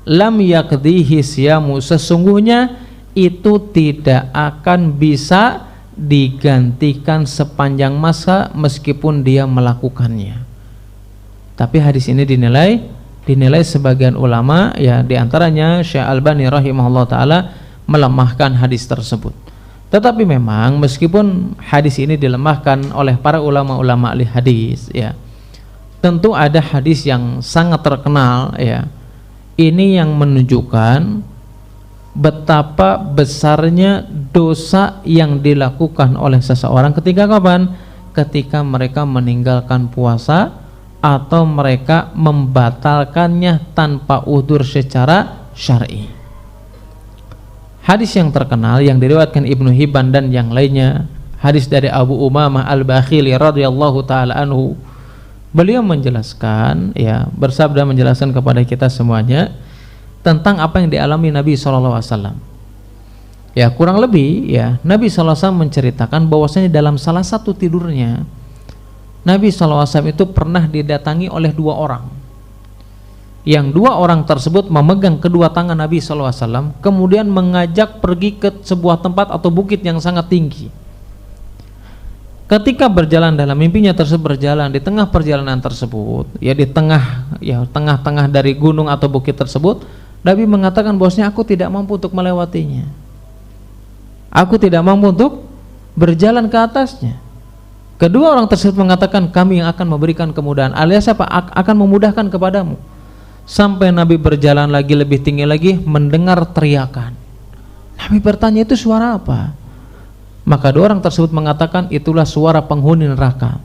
lam yaqdhihi siyamu, sesungguhnya itu tidak akan bisa digantikan sepanjang masa meskipun dia melakukannya. Tapi hadis ini dinilai sebagian ulama, ya, diantaranya Syekh Albani rahimahullah taala melemahkan hadis tersebut. Tetapi memang meskipun hadis ini dilemahkan oleh para ulama-ulama ahli hadis, ya, tentu ada hadis yang sangat terkenal, ya, ini yang menunjukkan betapa besarnya dosa yang dilakukan oleh seseorang ketika kapan? Ketika mereka meninggalkan puasa atau mereka membatalkannya tanpa udzur secara syar'i. Hadis yang terkenal yang diriwayatkan Ibnu Hibban dan yang lainnya, hadis dari Abu Umamah Al-Bakhili radhiyallahu taala anhu, beliau menjelaskan, ya, bersabda menjelaskan kepada kita semuanya tentang apa yang dialami Nabi SAW. Ya, kurang lebih, ya, Nabi SAW menceritakan bahwasanya dalam salah satu tidurnya Nabi SAW itu pernah didatangi oleh 2 orang, yang 2 orang tersebut memegang kedua tangan Nabi SAW, kemudian mengajak pergi ke sebuah tempat atau bukit yang sangat tinggi. Ketika berjalan dalam mimpinya tersebut, berjalan di tengah perjalanan tersebut, ya di tengah-tengah dari gunung atau bukit tersebut, Nabi mengatakan bahwasanya aku tidak mampu untuk melewatinya, aku tidak mampu untuk berjalan ke atasnya. Kedua orang tersebut mengatakan, kami yang akan memberikan kemudahan, alias apa? Akan memudahkan kepadamu. Sampai Nabi berjalan lagi lebih tinggi lagi, mendengar teriakan. Nabi bertanya, itu suara apa? Maka 2 orang tersebut mengatakan, itulah suara penghuni neraka.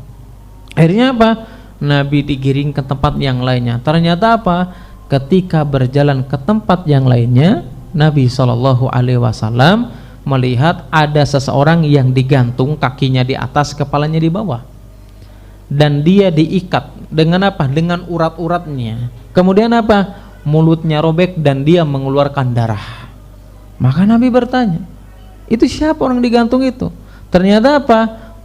Akhirnya apa? Nabi digiring ke tempat yang lainnya. Ternyata apa? Ketika berjalan ke tempat yang lainnya, Nabi SAW melihat ada seseorang yang digantung kakinya di atas, kepalanya di bawah, dan dia diikat dengan apa? Dengan urat-uratnya. Kemudian apa? Mulutnya robek dan dia mengeluarkan darah. Maka Nabi bertanya, itu siapa orang digantung itu? Ternyata apa?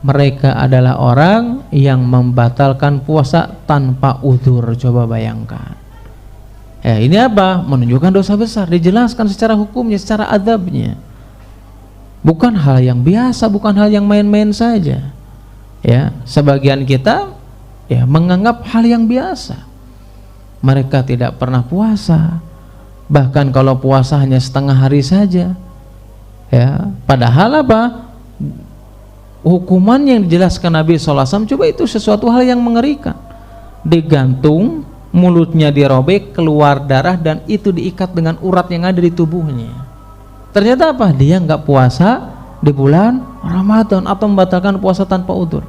Mereka adalah orang yang membatalkan puasa tanpa udzur. Coba bayangkan. Ya, ini apa? Menunjukkan dosa besar, dijelaskan secara hukumnya, secara adabnya. Bukan hal yang biasa, bukan hal yang main-main saja. Ya, sebagian kita ya menganggap hal yang biasa. Mereka tidak pernah puasa, bahkan kalau puasa hanya setengah hari saja. Ya, padahal apa? Hukuman yang dijelaskan Nabi SAW, coba itu sesuatu hal yang mengerikan. Digantung, mulutnya dirobek, keluar darah, dan itu diikat dengan urat yang ada di tubuhnya. Ternyata apa? Dia nggak puasa di bulan Ramadan atau membatalkan puasa tanpa udzur.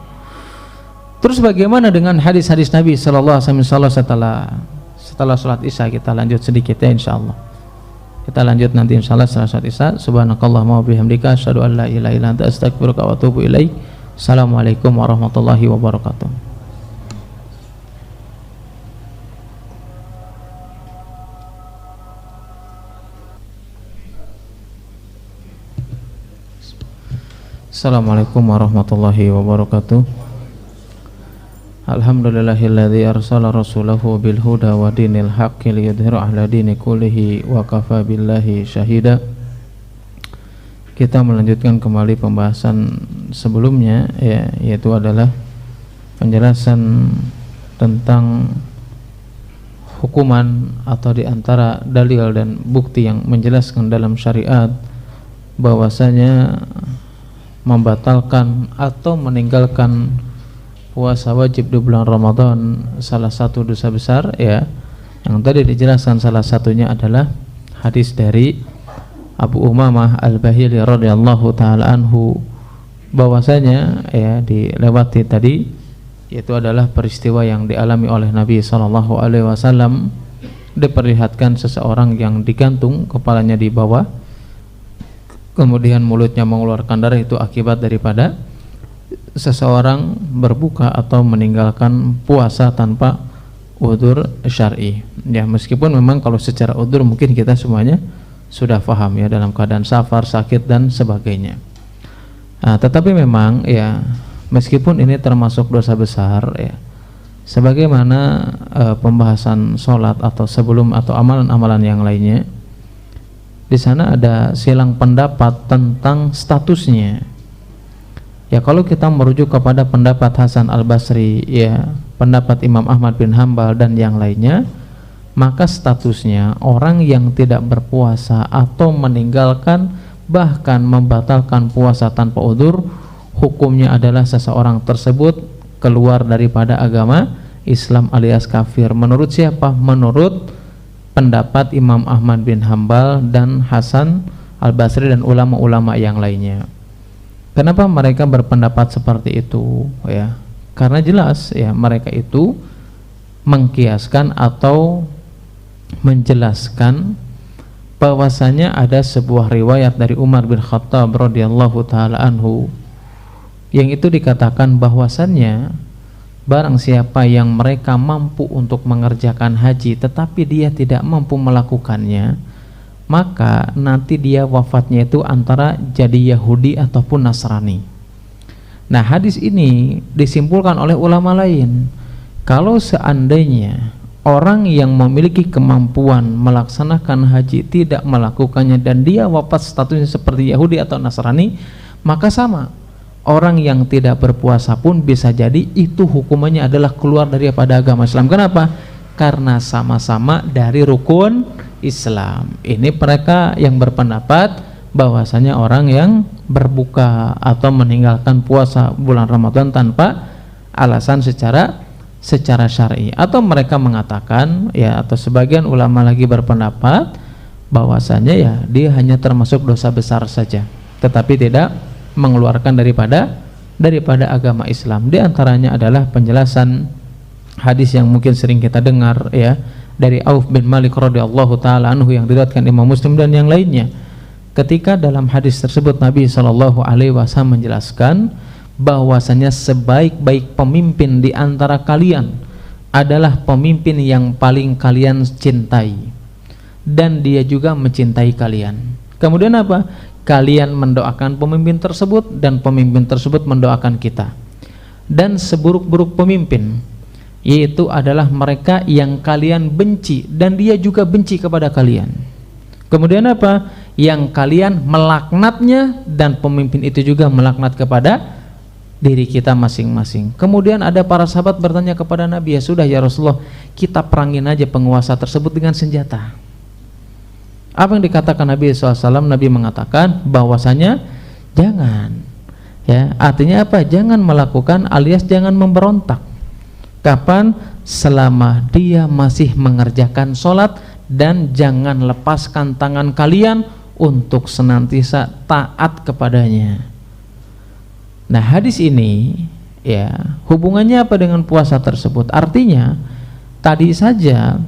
Terus bagaimana dengan hadis-hadis Nabi Sallallahu Alaihi Wasallam setelah sholat Isya? Kita lanjut sedikit ya, insyaallah. Kita lanjut nanti insyaallah setelah sholat Isya. Subhanakallahumma wa bihamdika asyhadu an la ilaha illa anta astaghfiruka wa atubu ilaik. Assalamualaikum warahmatullahi wabarakatuh. Assalamualaikum warahmatullahi wabarakatuh. Alhamdulillahilladzi arsala rasulahu bil huda wa dinil haqqi liyudhhira 'ala dini kullihi wa kafa billahi syahida. Kita melanjutkan kembali pembahasan sebelumnya, ya, yaitu adalah penjelasan tentang hukuman atau diantara dalil dan bukti yang menjelaskan dalam syariat bahwasanya membatalkan atau meninggalkan puasa wajib di bulan Ramadan salah satu dosa besar, ya, yang tadi dijelaskan salah satunya adalah hadis dari Abu Umamah Al-Bahili radhiyallahu taala anhu, bahwasanya ya dilewati tadi, yaitu adalah peristiwa yang dialami oleh Nabi SAW. Diperlihatkan seseorang yang digantung, kepalanya di bawah, kemudian mulutnya mengeluarkan darah. Itu akibat daripada seseorang berbuka atau meninggalkan puasa tanpa udzur syar'i. Ya, meskipun memang kalau secara udzur mungkin kita semuanya sudah paham, ya, dalam keadaan safar, sakit dan sebagainya. Nah, tetapi memang ya meskipun ini termasuk dosa besar, ya, sebagaimana pembahasan sholat atau sebelum atau amalan-amalan yang lainnya, di sana ada silang pendapat tentang statusnya. Ya, kalau kita merujuk kepada pendapat Hasan Al-Basri, ya, pendapat Imam Ahmad bin Hambal dan yang lainnya, maka statusnya orang yang tidak berpuasa atau meninggalkan bahkan membatalkan puasa tanpa udzur, hukumnya adalah seseorang tersebut keluar daripada agama Islam alias kafir. Menurut siapa? Menurut pendapat Imam Ahmad bin Hambal dan Hasan Al-Basri dan ulama-ulama yang lainnya. Kenapa mereka berpendapat seperti itu ya? Karena jelas ya, mereka itu mengkiaskan atau menjelaskan bahwasanya ada sebuah riwayat dari Umar bin Khattab radhiyallahu taala anhu yang itu dikatakan bahwasannya barang siapa yang mereka mampu untuk mengerjakan haji tetapi dia tidak mampu melakukannya, maka nanti dia wafatnya itu antara jadi Yahudi ataupun Nasrani. Nah, hadis ini disimpulkan oleh ulama lain, kalau seandainya orang yang memiliki kemampuan melaksanakan haji tidak melakukannya dan dia wafat statusnya seperti Yahudi atau Nasrani, maka sama, orang yang tidak berpuasa pun bisa jadi itu hukumannya adalah keluar daripada agama Islam. Kenapa? Karena sama-sama dari rukun Islam. Ini mereka yang berpendapat bahwasanya orang yang berbuka atau meninggalkan puasa bulan Ramadan tanpa alasan secara syar'i, atau mereka mengatakan ya, atau sebagian ulama lagi berpendapat bahwasanya ya dia hanya termasuk dosa besar saja tetapi tidak mengeluarkan daripada agama Islam. Di antaranya adalah penjelasan hadis yang mungkin sering kita dengar ya, dari Auf bin Malik radhiyallahu taala anhu yang diriwayatkan Imam Muslim dan yang lainnya. Ketika dalam hadis tersebut Nabi SAW menjelaskan bahwasanya sebaik-baik pemimpin di antara kalian adalah pemimpin yang paling kalian cintai dan dia juga mencintai kalian. Kemudian apa? Kalian mendoakan pemimpin tersebut dan pemimpin tersebut mendoakan kita. Dan seburuk-buruk pemimpin yaitu adalah mereka yang kalian benci dan dia juga benci kepada kalian. Kemudian apa? Yang kalian melaknatnya dan pemimpin itu juga melaknat kepada diri kita masing-masing. Kemudian ada para sahabat bertanya kepada Nabi, ya sudah ya Rasulullah, kita perangin aja penguasa tersebut dengan senjata. Apa yang dikatakan Nabi SAW? Nabi mengatakan bahwasanya jangan ya, artinya apa? Jangan melakukan alias jangan memberontak. Kapan? Selama dia masih mengerjakan sholat, dan jangan lepaskan tangan kalian untuk senantiasa taat kepadanya. Nah, hadis ini ya hubungannya apa dengan puasa tersebut? Artinya tadi saja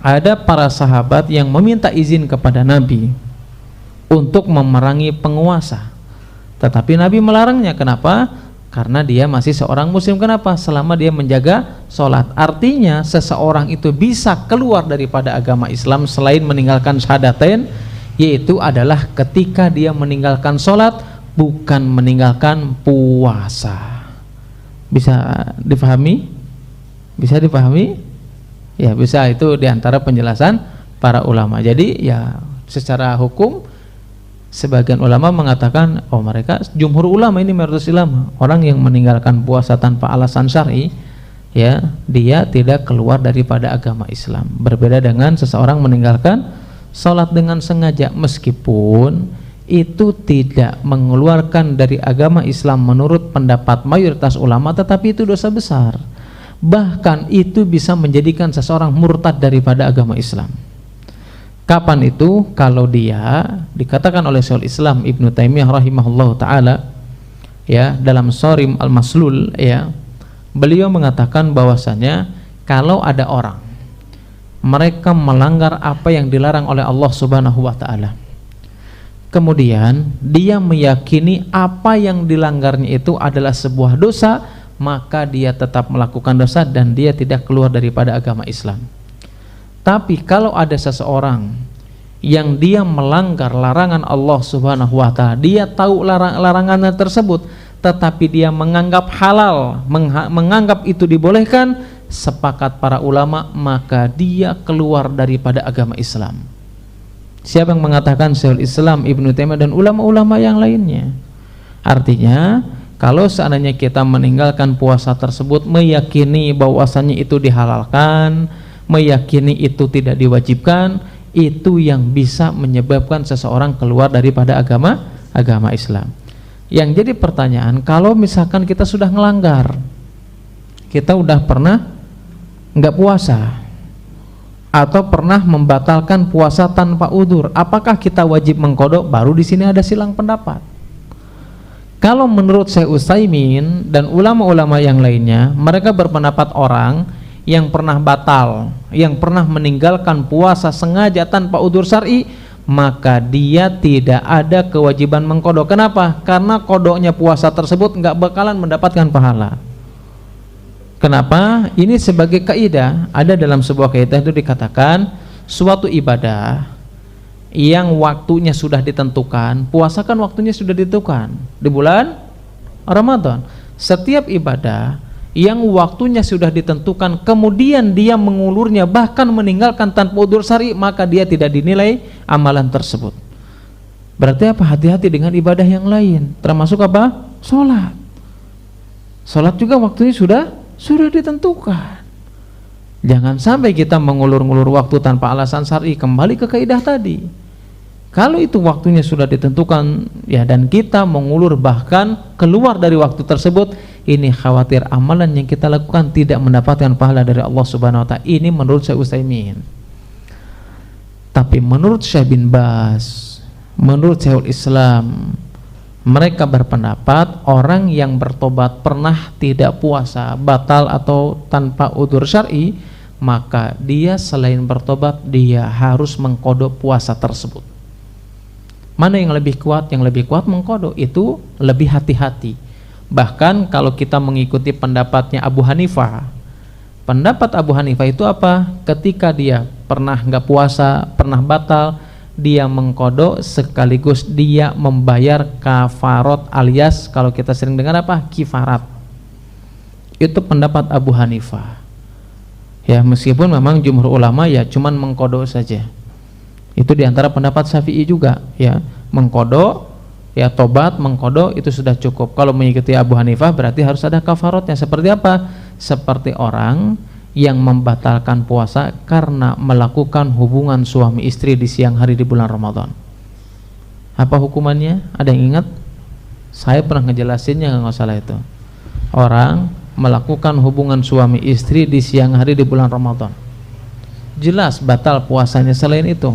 ada para sahabat yang meminta izin kepada Nabi untuk memerangi penguasa, tetapi Nabi melarangnya. Kenapa? Karena dia masih seorang muslim. Kenapa? Selama dia menjaga sholat. Artinya seseorang itu bisa keluar daripada agama Islam selain meninggalkan syahadatain, yaitu adalah ketika dia meninggalkan sholat, bukan meninggalkan puasa. Bisa dipahami? Bisa dipahami? Ya bisa, itu diantara penjelasan para ulama. Jadi ya secara hukum sebagian ulama mengatakan, oh mereka jumhur ulama ini mayoritas ulama, orang yang meninggalkan puasa tanpa alasan syar'i ya dia tidak keluar daripada agama Islam. Berbeda dengan seseorang meninggalkan sholat dengan sengaja, meskipun itu tidak mengeluarkan dari agama Islam menurut pendapat mayoritas ulama, tetapi itu dosa besar. Bahkan itu bisa menjadikan seseorang murtad daripada agama Islam. Kapan itu? Kalau dia dikatakan oleh Syekhul Islam Ibnu Taimiyah rahimahullahu taala ya dalam Sharim Al-Maslul ya, beliau mengatakan bahwasanya kalau ada orang mereka melanggar apa yang dilarang oleh Allah Subhanahu wa taala, kemudian dia meyakini apa yang dilanggarnya itu adalah sebuah dosa, maka dia tetap melakukan dosa dan dia tidak keluar daripada agama Islam. Tapi kalau ada seseorang yang dia melanggar larangan Allah Subhanahu wa taala, dia tahu larangannya tersebut tetapi dia menganggap halal, menganggap itu dibolehkan, sepakat para ulama maka dia keluar daripada agama Islam. Siapa yang mengatakan? Syekhul Islam Ibnu Taimiyah dan ulama-ulama yang lainnya. Artinya kalau seandainya kita meninggalkan puasa tersebut meyakini bahwasannya itu dihalalkan, meyakini itu tidak diwajibkan, itu yang bisa menyebabkan seseorang keluar daripada agama Islam. Yang jadi pertanyaan, kalau misalkan kita sudah ngelanggar, kita udah pernah nggak puasa, atau pernah membatalkan puasa tanpa udzur, apakah kita wajib mengqadha? Baru di sini ada silang pendapat. Kalau menurut Syekh Utsaimin dan ulama-ulama yang lainnya, mereka berpendapat orang yang pernah batal, yang pernah meninggalkan puasa sengaja tanpa udzur syar'i, maka dia tidak ada kewajiban mengqadha. Kenapa? Karena qadanya puasa tersebut nggak bakalan mendapatkan pahala. Kenapa? Ini sebagai kaidah, ada dalam sebuah kaidah itu dikatakan suatu ibadah yang waktunya sudah ditentukan, puasa kan waktunya sudah ditentukan di bulan Ramadan. Setiap ibadah yang waktunya sudah ditentukan kemudian dia mengulurnya bahkan meninggalkan tanpa udzur syar'i, maka dia tidak dinilai amalan tersebut. Berarti apa? Hati-hati dengan ibadah yang lain, termasuk apa? Sholat. Sholat juga waktunya sudah ditentukan. Jangan sampai kita mengulur-ngulur waktu tanpa alasan syar'i. Kembali ke kaidah tadi, kalau itu waktunya sudah ditentukan ya, dan kita mengulur bahkan keluar dari waktu tersebut, ini khawatir amalan yang kita lakukan tidak mendapatkan pahala dari Allah Subhanahu wa ta'ala. Ini menurut Syekh Utsaimin. Tapi menurut Syekh bin Baz, menurut Syekhul Islam, mereka berpendapat orang yang bertobat pernah tidak puasa batal atau tanpa udzur syar'i, maka dia selain bertobat dia harus mengqadha puasa tersebut. Mana yang lebih kuat? Yang lebih kuat mengqadha, itu lebih hati-hati. Bahkan kalau kita mengikuti pendapatnya Abu Hanifah, pendapat Abu Hanifah itu apa? Ketika dia pernah nggak puasa, pernah batal, dia mengqadha sekaligus dia membayar kafarat, alias kalau kita sering dengar apa? Kifarat. Itu pendapat Abu Hanifah. Ya, meskipun memang jumhur ulama ya cuman mengqadha saja. Itu diantara pendapat Syafi'i juga, ya, mengqadha, ya, tobat mengqadha itu sudah cukup. Kalau mengikuti Abu Hanifah berarti harus ada kafaratnya. Seperti apa? Seperti orang yang membatalkan puasa karena melakukan hubungan suami istri di siang hari di bulan Ramadan. Apa hukumannya? Ada yang ingat? Saya pernah ngejelasinnya, nggak salah itu. Orang melakukan hubungan suami istri di siang hari di bulan Ramadan, jelas batal puasanya. Selain itu,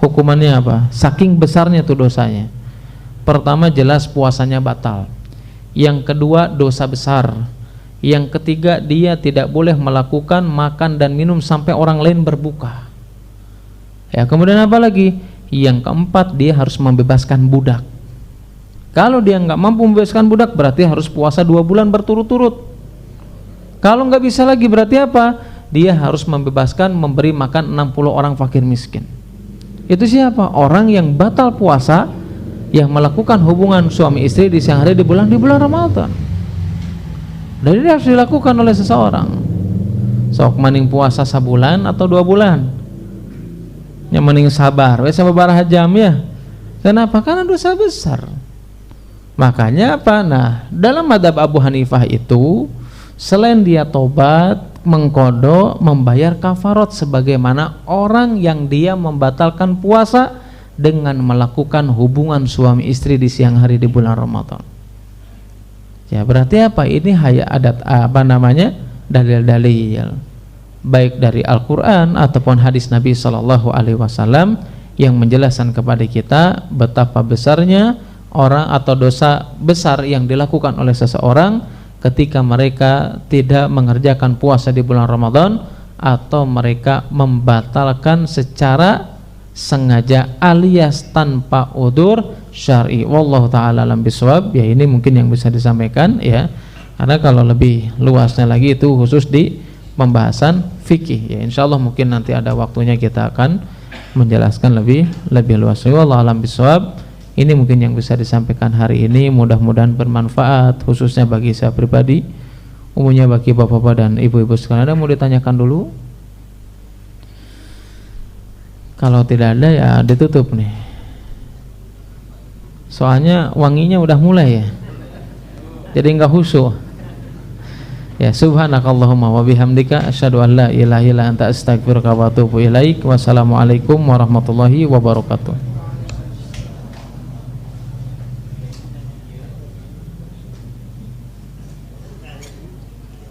hukumannya apa? Saking besarnya tuh dosanya. Pertama, jelas puasanya batal. Yang kedua, dosa besar. Yang ketiga, dia tidak boleh melakukan makan dan minum sampai orang lain berbuka. Ya, kemudian apa lagi? Yang keempat, dia harus membebaskan budak. Kalau dia nggak mampu membebaskan budak, berarti harus puasa 2 bulan berturut-turut. Kalau nggak bisa lagi, berarti apa? Dia harus membebaskan, memberi makan 60 orang fakir miskin. Itu siapa? Orang yang batal puasa, yang melakukan hubungan suami istri di siang hari di bulan Ramadan. Dan ini harus dilakukan oleh seseorang. Sok maning puasa sabulan atau 2 bulan, yang mending sabar, wes sabaraha jam ya. Kenapa? Karena dosa besar. Makanya apa? Nah, dalam mazhab Abu Hanifah itu, selain dia tobat, mengqadha, membayar kafarat, sebagaimana orang yang dia membatalkan puasa dengan melakukan hubungan suami istri di siang hari di bulan Ramadan. Ya, berarti apa? Ini adat dalil-dalil baik dari Al-Qur'an ataupun hadis Nabi SAW yang menjelaskan kepada kita betapa besarnya orang atau dosa besar yang dilakukan oleh seseorang ketika mereka tidak mengerjakan puasa di bulan Ramadan atau mereka membatalkan secara sengaja alias tanpa udzur syar'i. Wallahu taala alam bisawab. Ya, ini mungkin yang bisa disampaikan ya. Karena kalau lebih luasnya lagi itu khusus di pembahasan fikih ya. Insyaallah mungkin nanti ada waktunya kita akan menjelaskan lebih luas. Wallahu alam bisawab. Ini mungkin yang bisa disampaikan hari ini, mudah-mudahan bermanfaat khususnya bagi saya pribadi, umumnya bagi bapak-bapak dan ibu-ibu sekalian. Ada mau ditanyakan dulu? Kalau tidak ada ya ditutup nih. Soalnya wanginya udah mulai ya. Jadi enggak khusyuk. Ya, subhanakallahumma wa bihamdika asyhadu an la ilaha illa anta astaghfiruka wa atubu ilaik. Wassalamualaikum warahmatullahi wabarakatuh.